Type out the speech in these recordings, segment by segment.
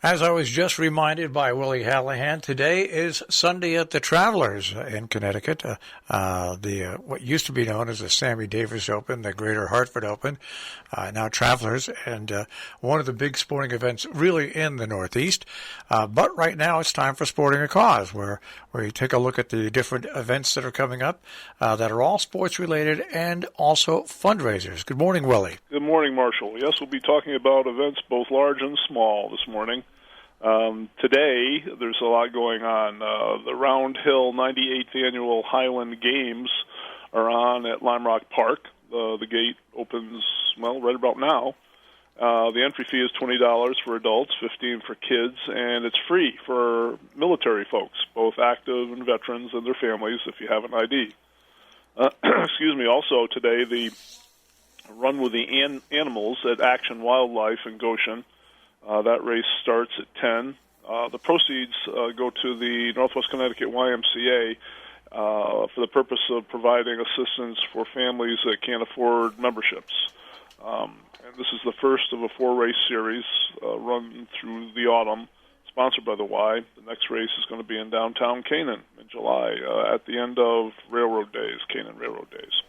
As I was just reminded by Willie Hallihan, today is Sunday at the Travelers in Connecticut. What used to be known as the Sammy Davis Open, the Greater Hartford Open, now Travelers, and one of the big sporting events really in the Northeast. But right now it's time for Sporting a Cause, where you take a look at the different events that are coming up that are all sports related and also fundraisers. Good morning, Willie. Good morning, Marshall. Yes, we'll be talking about events both large and small this morning. Today, there's a lot going on. The Round Hill 98th Annual Highland Games are on at Lime Rock Park. The gate opens, right about now. The entry fee is $20 for adults, $15 for kids, and it's free for military folks, both active and veterans and their families, if you have an ID. Also, today, the Run with the Animals at Action Wildlife in Goshen. That race starts at 10. The proceeds go to the Northwest Connecticut YMCA for the purpose of providing assistance for families that can't afford memberships. And this is the first of a 4-race series run through the autumn, sponsored by the Y. The next race is going to be in downtown Canaan in July at the end of Canaan Railroad Days.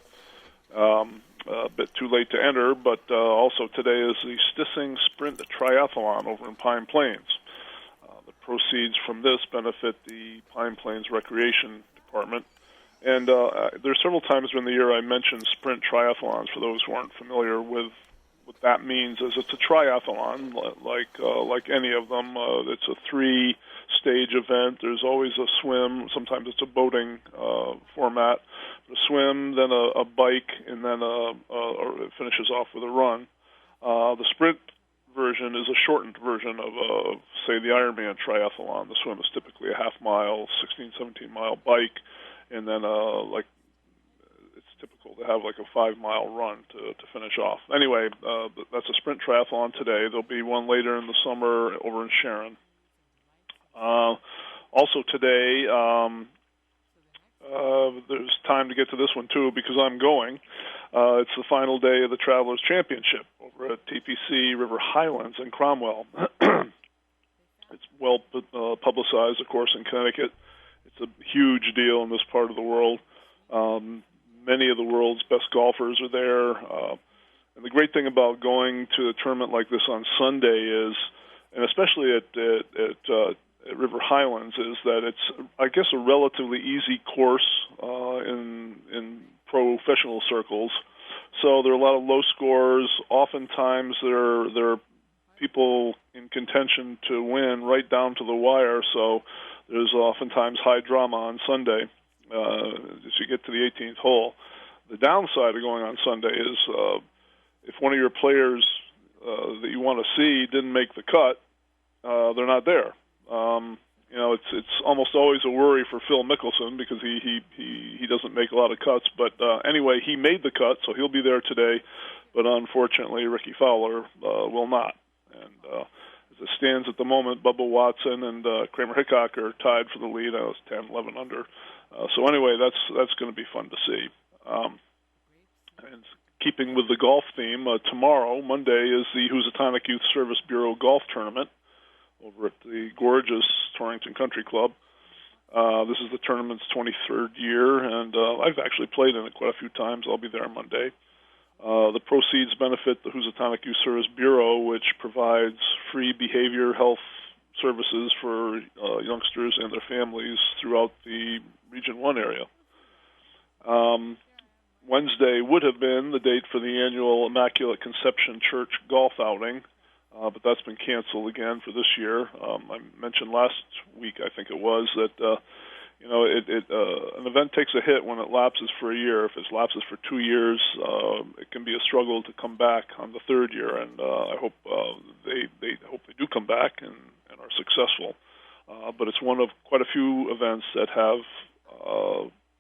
A bit too late to enter, but also today is the Stissing Sprint Triathlon over in Pine Plains. The proceeds from this benefit the Pine Plains Recreation Department. And there's several times during the year I mentioned sprint triathlons for those who aren't familiar with what that means. Is it's a triathlon, like any of them. It's a 3-stage event. There's always a swim. Sometimes it's a boating format. A swim, then a bike, and then or it finishes off with a run. The sprint version is a shortened version of, say, the Ironman triathlon. The swim is typically a half-mile, 16, 17-mile bike, and then it's typical to have like a 5-mile run to finish off. Anyway, that's a sprint triathlon today. There'll be one later in the summer over in Sharon. Also today, there's time to get to this one, too, because I'm going. It's the final day of the Travelers Championship over at TPC River Highlands in Cromwell. It's well publicized, of course, in Connecticut. It's a huge deal in this part of the world. Many of the world's best golfers are there. And the great thing about going to a tournament like this on Sunday is, and especially at River Highlands, is that it's, I guess, a relatively easy course in professional circles. So there are a lot of low scores. Oftentimes there are people in contention to win right down to the wire. So there's oftentimes high drama on Sunday as you get to the 18th hole. The downside of going on Sunday is if one of your players that you want to see didn't make the cut, they're not there. It's almost always a worry for Phil Mickelson because he doesn't make a lot of cuts. But anyway, he made the cut, so he'll be there today. But unfortunately, Ricky Fowler will not. And as it stands at the moment, Bubba Watson and Kramer Hickok are tied for the lead. It's 10, 11 under. So anyway, that's going to be fun to see. And keeping with the golf theme, tomorrow, Monday, is the Housatonic Youth Service Bureau Golf Tournament over at the gorgeous Torrington Country Club. This is the tournament's 23rd year, and I've actually played in it quite a few times. I'll be there on Monday. The proceeds benefit the Housatonic Youth Service Bureau, which provides free behavior health services for youngsters and their families throughout the Region 1 area. Wednesday would have been the date for the annual Immaculate Conception Church golf outing, but that's been canceled again for this year. I mentioned last week, I think it was, that an event takes a hit when it lapses for a year. If it lapses for 2 years, it can be a struggle to come back on the third year, and I hope they do come back and are successful. But it's one of quite a few events that have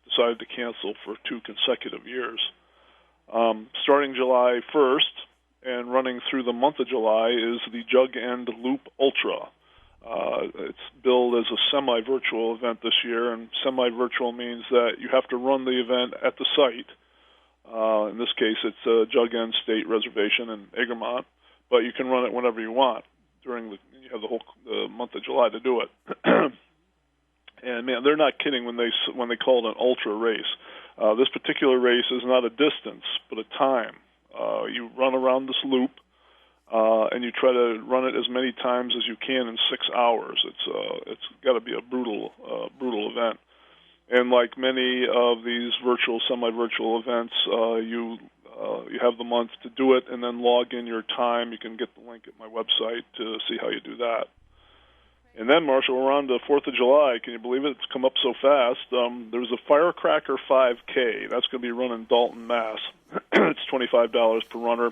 decided to cancel for 2 consecutive years. Starting July 1st and running through the month of July is the Jug End Loop Ultra. It's billed as a semi-virtual event this year, and semi-virtual means that you have to run the event at the site. In this case, it's Jug End State Reservation in Egremont, but you can run it whenever you want. you have the whole month of July to do it. And man, they're not kidding when they call it an ultra race. This particular race is not a distance, but a time. You run around this loop, and you try to run it as many times as you can in 6 hours. It's got to be a brutal event. And like many of these semi-virtual events, you have the month to do it, and then log in your time. You can get the link at my website to see how you do that. And then, Marshall, we're on to 4th of July. Can you believe it? It's come up so fast. There's a Firecracker 5K. That's going to be run in Dalton, Mass. It's $25 per runner.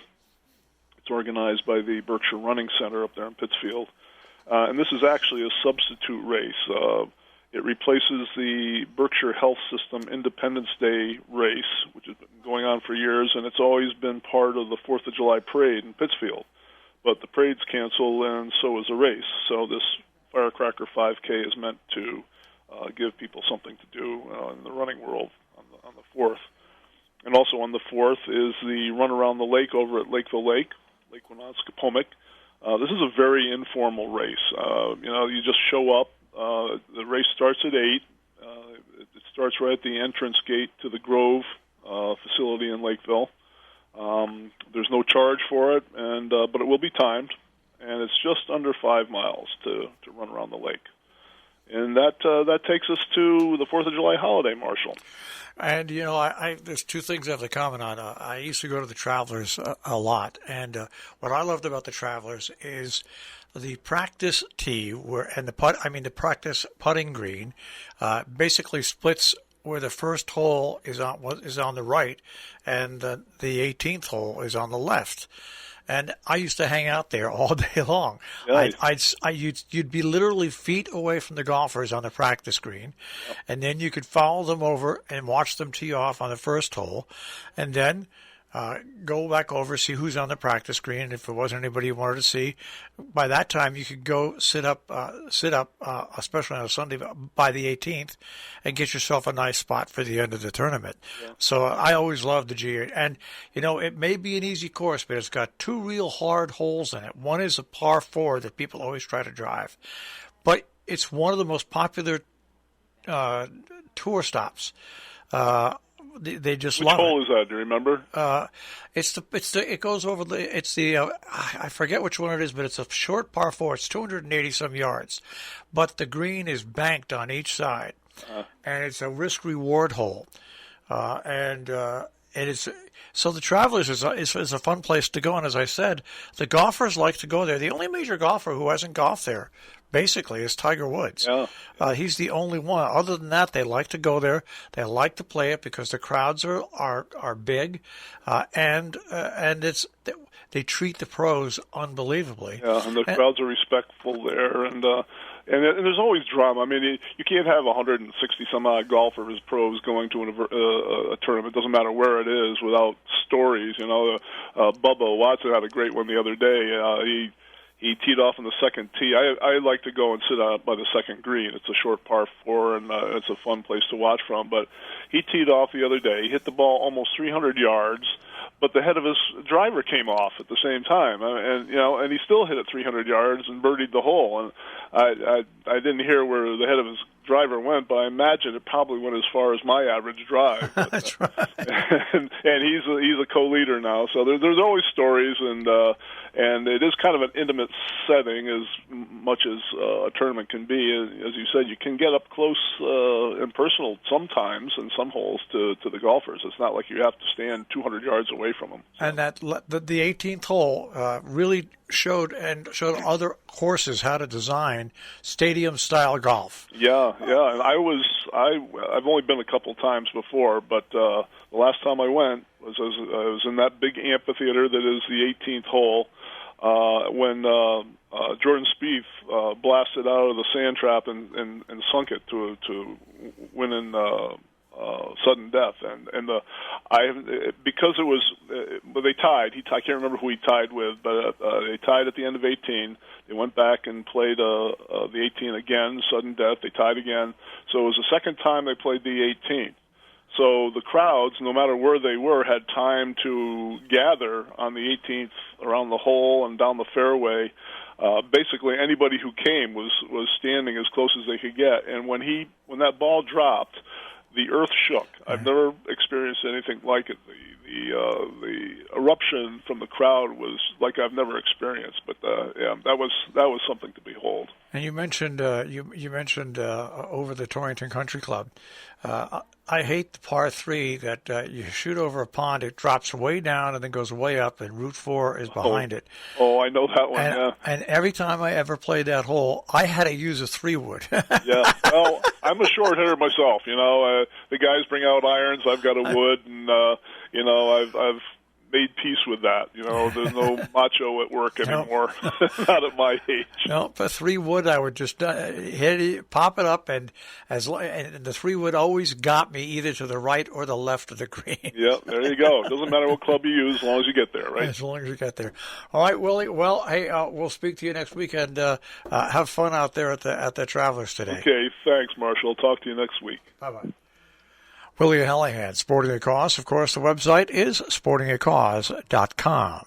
It's organized by the Berkshire Running Center up there in Pittsfield. And this is actually a substitute race. It replaces the Berkshire Health System Independence Day race, which has been going on for years, and it's always been part of the 4th of July parade in Pittsfield. But the parade's canceled, and so is the race. So this Firecracker 5K is meant to give people something to do in the running world on the 4th. And also on the 4th is the Run Around the Lake over at Lakeville Lake Winonsquepomic. This is a very informal race. You just show up. The race starts at 8. It starts right at the entrance gate to the Grove facility in Lakeville. There's no charge for it, but it will be timed, and it's just under 5 miles to run around the lake. And that takes us to the 4th of July holiday, Marshall. And, there's two things I have to comment on. I used to go to the Travelers a lot, and what I loved about the Travelers is the practice tee the practice putting green basically splits where the first hole is on the right, and the 18th hole is on the left. And I used to hang out there all day long. Nice. You'd be literally feet away from the golfers on the practice green, and then you could follow them over and watch them tee off on the first hole, and then go back over, see who's on the practice green, and if there wasn't anybody you wanted to see, by that time you could go sit up, especially on a Sunday by the 18th, and get yourself a nice spot for the end of the tournament. Yeah. So I always loved the G8, and it may be an easy course, but it's got 2 real hard holes in it. One is a par 4 that people always try to drive, but it's one of the most popular tour stops. They just love it. Which hole is that? Do you remember? It goes over I forget which one it is, but it's a short par 4. It's 280 some yards, but the green is banked on each side, and it's a risk reward hole, and it's so the Travelers is a fun place to go. And as I said, the golfers like to go there. The only major golfer who hasn't golfed there, basically, is Tiger Woods. Yeah. He's the only one. Other than that, they like to go there. They like to play it because the crowds are big, and they treat the pros unbelievably. Yeah, and the crowds are respectful there, and there's always drama. I mean, you can't have 160 some odd golfers, pros, going to a tournament. It doesn't matter where it is, without stories. Bubba Watson had a great one the other day. He teed off on the second tee. I like to go and sit out by the second green. It's a short par 4, and it's a fun place to watch from. But he teed off the other day. He hit the ball almost 300 yards, but the head of his driver came off at the same time, and he still hit it 300 yards and birdied the hole. And I didn't hear where the head of his driver went, but I imagine it probably went as far as my average drive. But, that's right. And he's a co-leader now, so there's always stories, and it is kind of an intimate setting as much as a tournament can be. As you said, you can get up close and personal sometimes in some holes to the golfers. It's not like you have to stand 200 yards away from them. So. And the 18th hole really showed other courses how to design stadium-style golf. Yeah, and I've only been a couple times before, but the last time I went I was in that big amphitheater that is the 18th hole when Jordan Spieth blasted out of the sand trap and sunk it to win in sudden death, because it was they tied. I can't remember who he tied with, but they tied at the end of 18. They went back and played the 18 again, sudden death. They tied again, so it was the second time they played the 18. So the crowds, no matter where they were, had time to gather on the 18th around the hole and down the fairway basically anybody who came was standing as close as they could get. And when that ball dropped, the earth shook. I've never experienced anything like it. The eruption from the crowd was like I've never experienced. But yeah, that was something to behold. And you mentioned over the Torrington Country Club. I hate the par 3 that you shoot over a pond, it drops way down and then goes way up, and Route 4 is behind it. Oh, I know that one, yeah. And every time I ever played that hole, I had to use a 3-wood. Yeah, well, I'm a short hitter myself, the guys bring out irons, I've got a wood, and, I've made peace with that. There's no macho at work anymore. Not at my age. No, but 3-wood, I would just hit it, pop it up, and and the 3-wood always got me either to the right or the left of the green. Yeah, there you go. It doesn't matter what club you use, as long as you get there, right? As long as you get there. All right, Willie. Well, hey, we'll speak to you next week, and have fun out there at the Travelers today. Okay, thanks, Marshall. I'll talk to you next week. Bye-bye. Willie Hallihan, Sporting a Cause. Of course, the website is sportingacause.com.